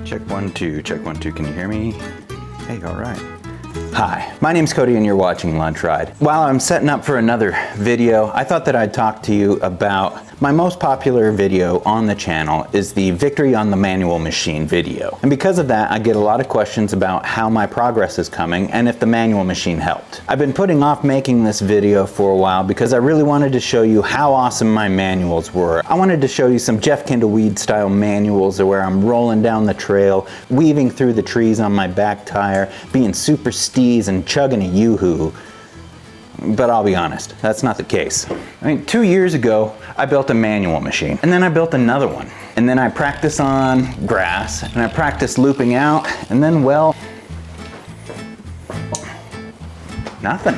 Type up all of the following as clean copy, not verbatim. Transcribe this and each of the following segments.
Check 1 2, check 1 2. Can you hear me? Hey, all right. Hi, my name's Cody and you're watching Lunch Ride. While I'm setting up for another video, I thought that I'd talk to you about my most popular video on the channel is the Victory on the Manual Machine video. And because of that, I get a lot of questions about how my progress is coming and if the manual machine helped. I've been putting off making this video for a while because I really wanted to show you how awesome my manuals were. I wanted to show you some Jeff Kindleweed style manuals where I'm rolling down the trail, weaving through the trees on my back tire, being super steez and chugging a yoo-hoo. But I'll be honest, that's not the case. 2 years ago, I built a manual machine, and then I built another one. And then I practiced on grass, and I practiced looping out, and then, well, nothing.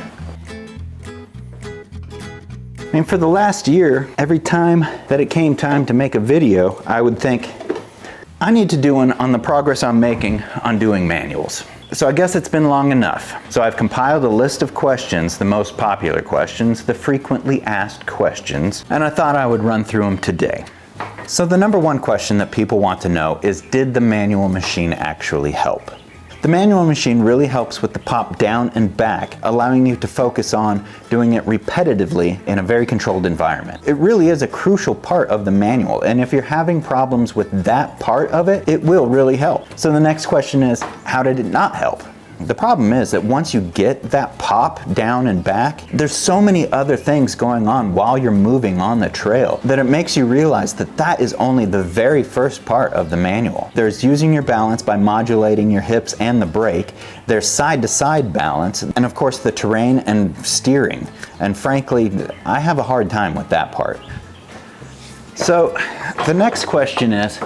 For the last year, every time that it came time to make a video, I would think, I need to do one on the progress I'm making on doing manuals. So I guess it's been long enough. So I've compiled a list of questions, the most popular questions, the frequently asked questions, and I thought I would run through them today. So the number one question that people want to know is, did the manual machine actually help? The manual machine really helps with the pop down and back, allowing you to focus on doing it repetitively in a very controlled environment. It really is a crucial part of the manual, and if you're having problems with that part of it, it will really help. So the next question is, how did it not help? The problem is that once you get that pop down and back, there's so many other things going on while you're moving on the trail that it makes you realize that that is only the very first part of the manual. There's using your balance by modulating your hips and the brake. There's side-to-side balance, and of course the terrain and steering. And frankly, I have a hard time with that part. So the next question is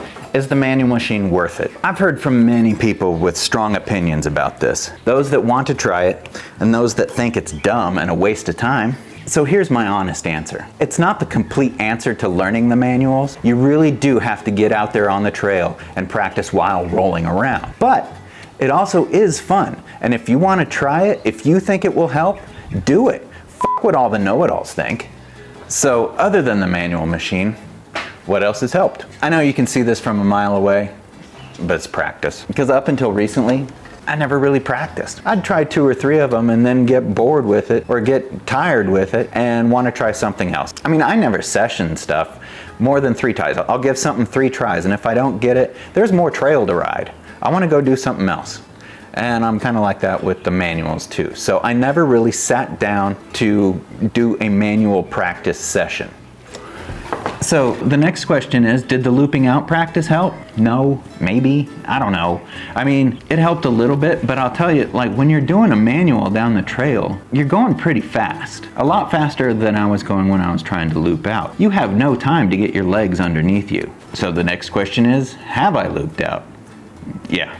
the manual machine worth it? I've heard from many people with strong opinions about this. Those that want to try it, and those that think it's dumb and a waste of time. So here's my honest answer. It's not the complete answer to learning the manuals. You really do have to get out there on the trail and practice while rolling around. But it also is fun. And if you want to try it, if you think it will help, do it. F what all the know-it-alls think. So other than the manual machine, what else has helped? I know you can see this from a mile away, but it's practice. Because up until recently, I never really practiced. I'd try 2 or 3 of them and then get bored with it or get tired with it and want to try something else. I never session stuff more than 3 tries. I'll give something 3 tries, and if I don't get it, there's more trail to ride. I want to go do something else. And I'm kind of like that with the manuals too. So I never really sat down to do a manual practice session. So the next question is, did the looping out practice help? No, maybe, I don't know. It helped a little bit, but I'll tell you, when you're doing a manual down the trail, you're going pretty fast. A lot faster than I was going when I was trying to loop out. You have no time to get your legs underneath you. So the next question is, have I looped out? Yeah.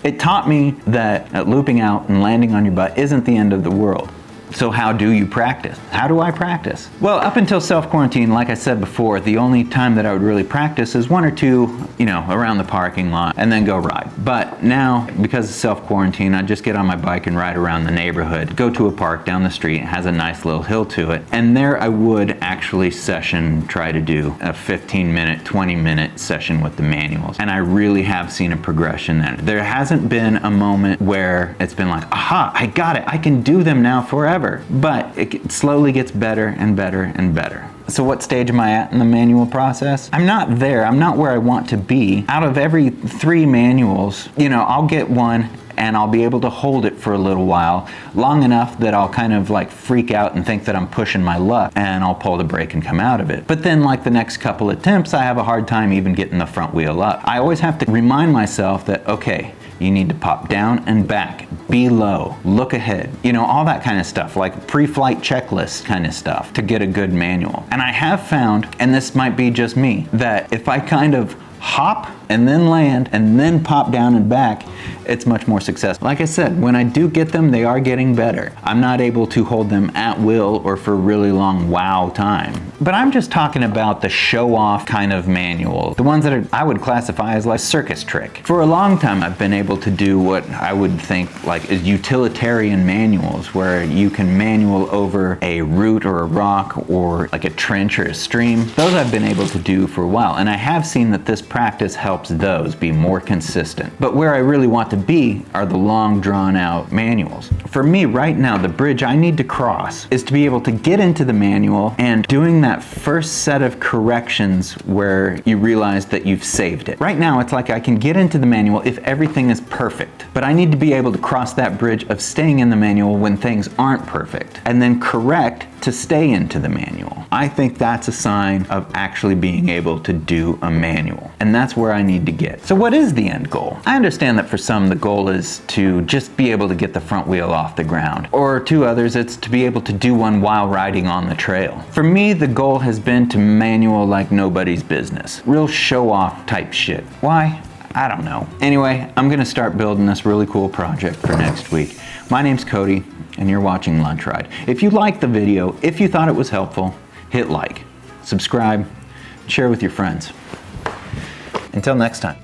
It taught me that looping out and landing on your butt isn't the end of the world. So how do you practice? How do I practice? Well, up until self-quarantine, like I said before, the only time that I would really practice is 1 or 2, around the parking lot and then go ride. But now, because of self-quarantine, I just get on my bike and ride around the neighborhood, go to a park down the street, it has a nice little hill to it, and there I would actually try to do a 15-minute, 20-minute session with the manuals. And I really have seen a progression there. There hasn't been a moment where it's been like, aha, I got it, I can do them now forever. But it slowly gets better and better and better. So what stage am I at in the manual process? I'm not there. I'm not where I want to be. Out of every 3 manuals, I'll get one and I'll be able to hold it for a little while, long enough that I'll kind of freak out and think that I'm pushing my luck, and I'll pull the brake and come out of it. But then the next couple attempts, I have a hard time even getting the front wheel up. I always have to remind myself that, okay, you need to pop down and back, be low, look ahead, all that kind of stuff, like pre-flight checklist kind of stuff to get a good manual. And I have found, and this might be just me, that if I kind of hop and then land and then pop down and back, it's much more successful. Like I said, when I do get them, they are getting better. I'm not able to hold them at will or for really long wow time. But I'm just talking about the show-off kind of manual, the ones that I would classify as like circus trick. For a long time, I've been able to do what I would think like is utilitarian manuals, where you can manual over a root or a rock or like a trench or a stream. Those I've been able to do for a while, and I have seen that this practice helps those be more consistent. But where I really want to be are the long drawn out manuals. For me right now, the bridge I need to cross is to be able to get into the manual and doing that first set of corrections where you realize that you've saved it. Right now it's like I can get into the manual if everything is perfect, but I need to be able to cross that bridge of staying in the manual when things aren't perfect, and then correct to stay into the manual. I think that's a sign of actually being able to do a manual, and that's where I need to get. So what is the end goal? I understand that for some the goal is to just be able to get the front wheel off the ground, or to others it's to be able to do one while riding on the trail. For me, the goal has been to manual like nobody's business. Real show-off type shit. Why? I don't know. Anyway, I'm gonna start building this really cool project for next week. My name's Cody, and you're watching Lunch Ride. If you liked the video, if you thought it was helpful, hit like, subscribe, share with your friends. Until next time.